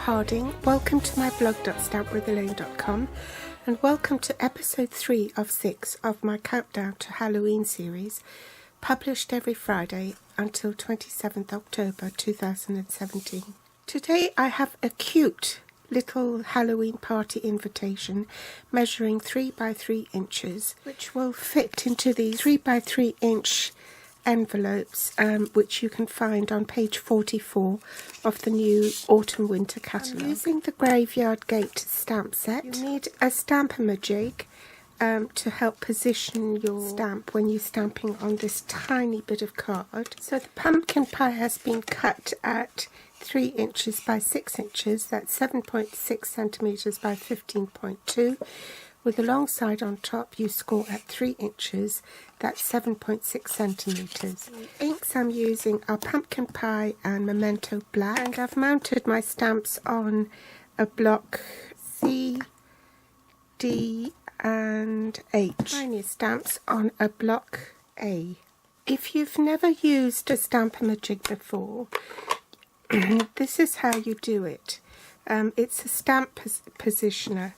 Harding. Welcome to my blog.stampwithelaine.com and welcome to episode 3 of 6 of my Countdown to Halloween series, published every Friday until 27th October 2017. Today I have a cute little Halloween party invitation measuring 3 by 3 inches, which will fit into these 3 by 3 inch envelopes, which you can find on page 44 of the new autumn winter catalogue. I'm using the Graveyard Gate stamp set. You need a Stamp-A-Majig to help position your stamp when you're stamping on this tiny bit of card. So the pumpkin pie has been cut at 3 inches by 6 inches, that's 7.6 centimetres by 15.2. With the long side on top, you score at 3 inches, that's 7.6 centimetres. The inks I'm using are Pumpkin Pie and Memento Black, and I've mounted my stamps on a block C, D and H. Tiny stamps on a block A. If you've never used a Stamp-A-Majig before, this is how you do it. It's a stamp positioner.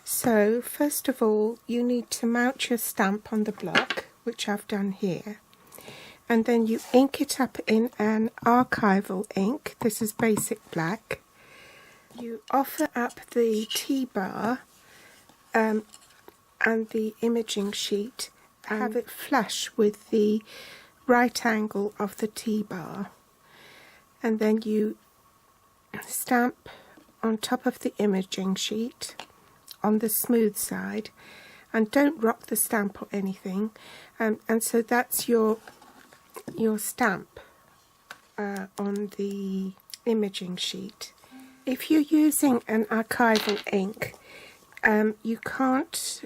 So first of all, you need to mount your stamp on the block, which I've done here, and then you ink it up in an archival ink. This is basic black. You offer up the T-bar and the imaging sheet, and have it flush with the right angle of the T-bar, and then you stamp on top of the imaging sheet on the smooth side, and don't rock the stamp or anything, and so that's your stamp on the imaging sheet. If you're using an archival ink, you can't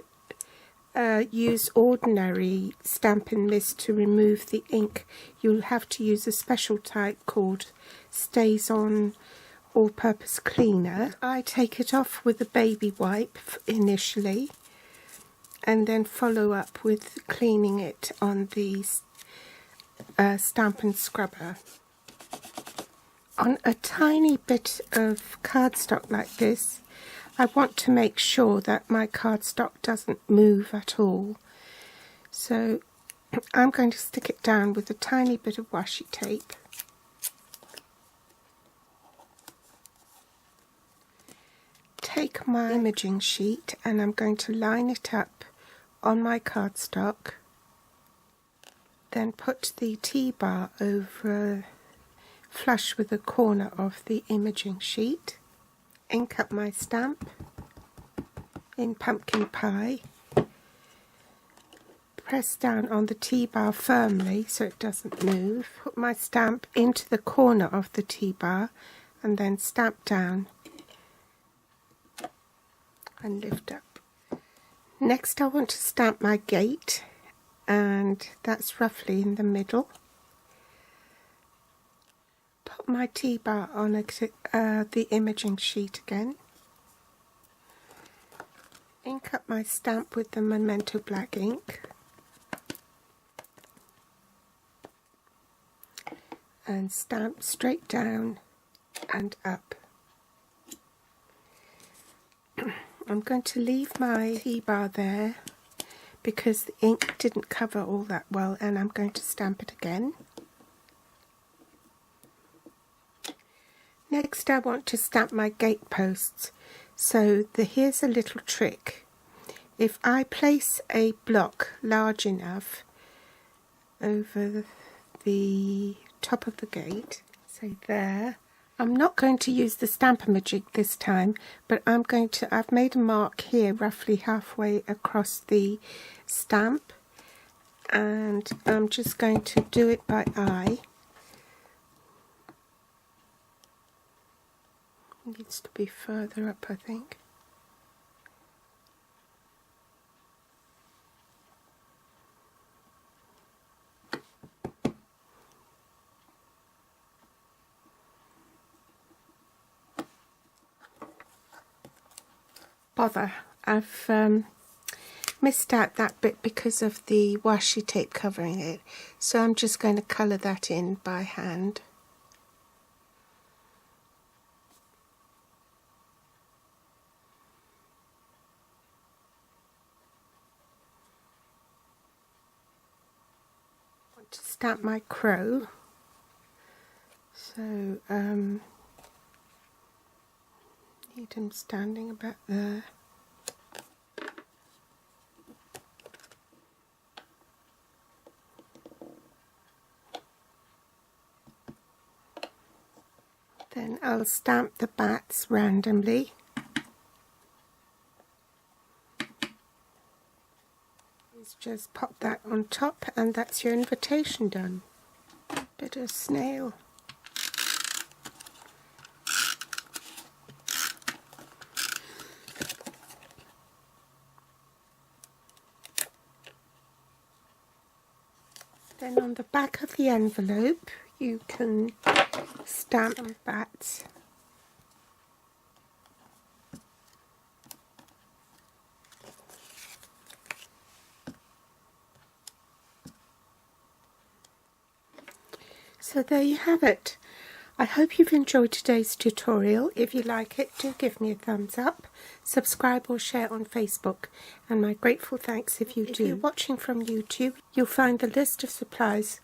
use ordinary Stampin' Mist to remove the ink. You'll have to use a special type called Stays On All-Purpose Cleaner. I take it off with a baby wipe initially, and then follow up with cleaning it on the Stampin' Scrubber. On a tiny bit of cardstock like this, I want to make sure that my cardstock doesn't move at all. So I'm going to stick it down with a tiny bit of washi tape. Take my imaging sheet and I'm going to line it up on my cardstock, then put the T-bar over flush with the corner of the imaging sheet, ink up my stamp in Pumpkin Pie, press down on the T-bar firmly so it doesn't move, put my stamp into the corner of the T-bar and then stamp down and lift up. Next I want to stamp my gate, and that's roughly in the middle. Put my T-bar on the imaging sheet again. Ink up my stamp with the Memento Black ink. And stamp straight down and up. I'm going to leave my T-bar there because the ink didn't cover all that well, and I'm going to stamp it again. Next I want to stamp my gate posts. So here's a little trick. If I place a block large enough over the top of the gate, say there, I'm not going to use the Stamp-A-Majig this time, but I've made a mark here roughly halfway across the stamp, and I'm just going to do it by eye. It needs to be further up, I think. Bother, I've missed out that bit because of the washi tape covering it, so I'm just going to colour that in by hand. want to stamp my crow. So need him standing about there. Then I'll stamp the bats randomly. Just pop that on top and that's your invitation done. Bit of snail. Then on the back of the envelope you can stamp some bats. So there you have it. I hope you've enjoyed today's tutorial. If you like it, do give me a thumbs up, subscribe or share on Facebook, and my grateful thanks if you do. If you're watching from YouTube, you'll find the list of supplies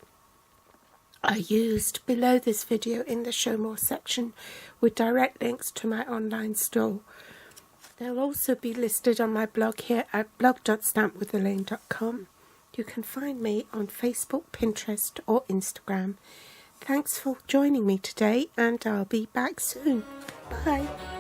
I used below this video in the Show More section with direct links to my online store. They'll also be listed on my blog here at blog.stampwithelaine.com. You can find me on Facebook, Pinterest or Instagram. Thanks for joining me today, and I'll be back soon. Bye.